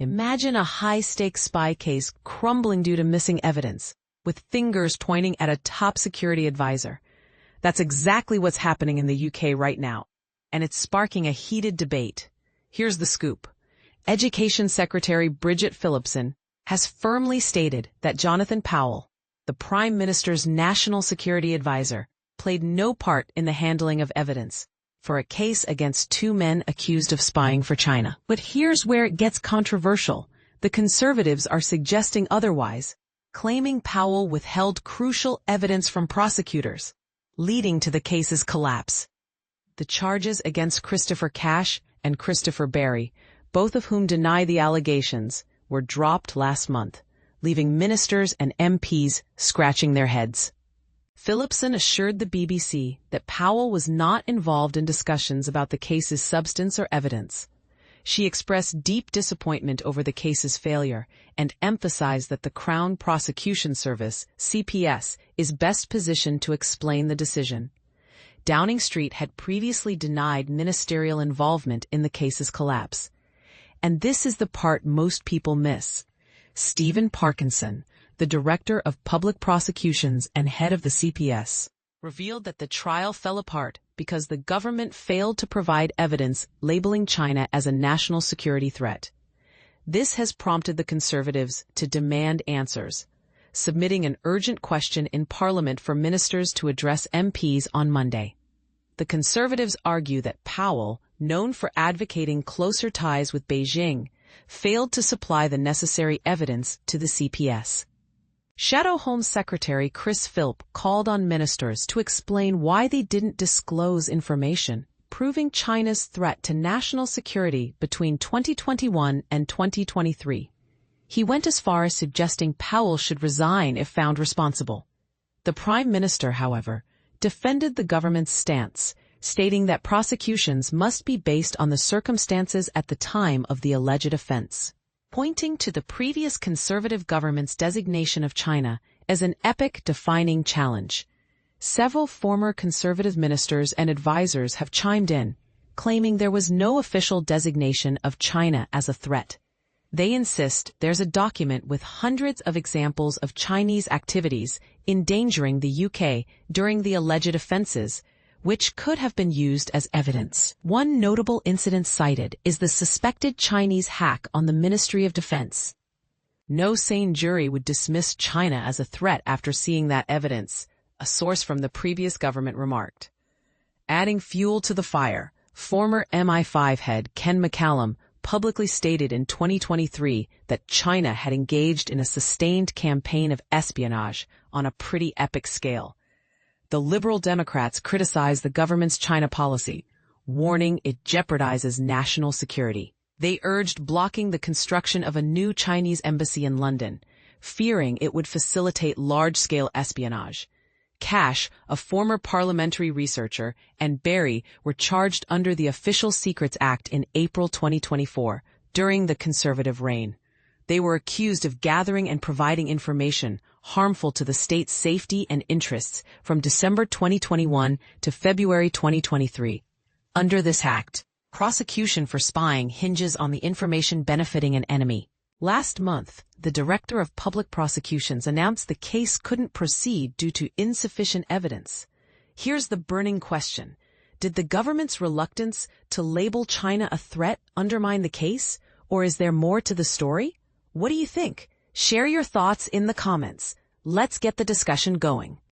Imagine a high-stakes spy case crumbling due to missing evidence, with fingers pointing at a top security advisor. That's exactly what's happening in the UK right now, and it's sparking a heated debate. Here's the scoop. Education Secretary Bridget Phillipson has firmly stated that Jonathan Powell, the Prime Minister's national security advisor, played no part in the handling of evidence for a case against two men accused of spying for China. But here's where it gets controversial. The Conservatives are suggesting otherwise, claiming Powell withheld crucial evidence from prosecutors, leading to the case's collapse. The charges against Christopher Cash and Christopher Barry, both of whom deny the allegations, were dropped last month, leaving ministers and MPs scratching their heads. Phillipson assured the BBC that Powell was not involved in discussions about the case's substance or evidence. She expressed deep disappointment over the case's failure and emphasized that the Crown Prosecution Service, CPS, is best positioned to explain the decision. Downing Street had previously denied ministerial involvement in the case's collapse. And this is the part most people miss. Stephen Parkinson, the Director of Public Prosecutions and head of the CPS, revealed that the trial fell apart because the government failed to provide evidence labeling China as a national security threat. This has prompted the Conservatives to demand answers, submitting an urgent question in Parliament for ministers to address MPs on Monday. The Conservatives argue that Powell, known for advocating closer ties with Beijing, failed to supply the necessary evidence to the CPS. Shadow Home Secretary Chris Philp called on ministers to explain why they didn't disclose information proving China's threat to national security between 2021 and 2023. He went as far as suggesting Powell should resign if found responsible. The Prime Minister, however, defended the government's stance, stating that prosecutions must be based on the circumstances at the time of the alleged offense, pointing to the previous Conservative government's designation of China as an epoch-defining challenge. Several former Conservative ministers and advisers have chimed in, claiming there was no official designation of China as a threat. They insist there's a document with hundreds of examples of Chinese activities endangering the UK during the alleged offenses, which could have been used as evidence. One notable incident cited is the suspected Chinese hack on the Ministry of Defense. No sane jury would dismiss China as a threat after seeing that evidence, a source from the previous government remarked. Adding fuel to the fire, former MI5 head Ken McCallum publicly stated in 2023 that China had engaged in a sustained campaign of espionage on a pretty epic scale. The Liberal Democrats criticized the government's China policy, warning it jeopardizes national security. They urged blocking the construction of a new Chinese embassy in London, fearing it would facilitate large-scale espionage. Cash, a former parliamentary researcher, and Barry were charged under the Official Secrets Act in April 2024, during the Conservative reign. They were accused of gathering and providing information harmful to the state's safety and interests from December 2021 to February 2023. Under this act, prosecution for spying hinges on the information benefiting an enemy. Last month, the Director of Public Prosecutions announced the case couldn't proceed due to insufficient evidence. Here's the burning question. Did the government's reluctance to label China a threat undermine the case, or is there more to the story? What do you think? Share your thoughts in the comments. Let's get the discussion going.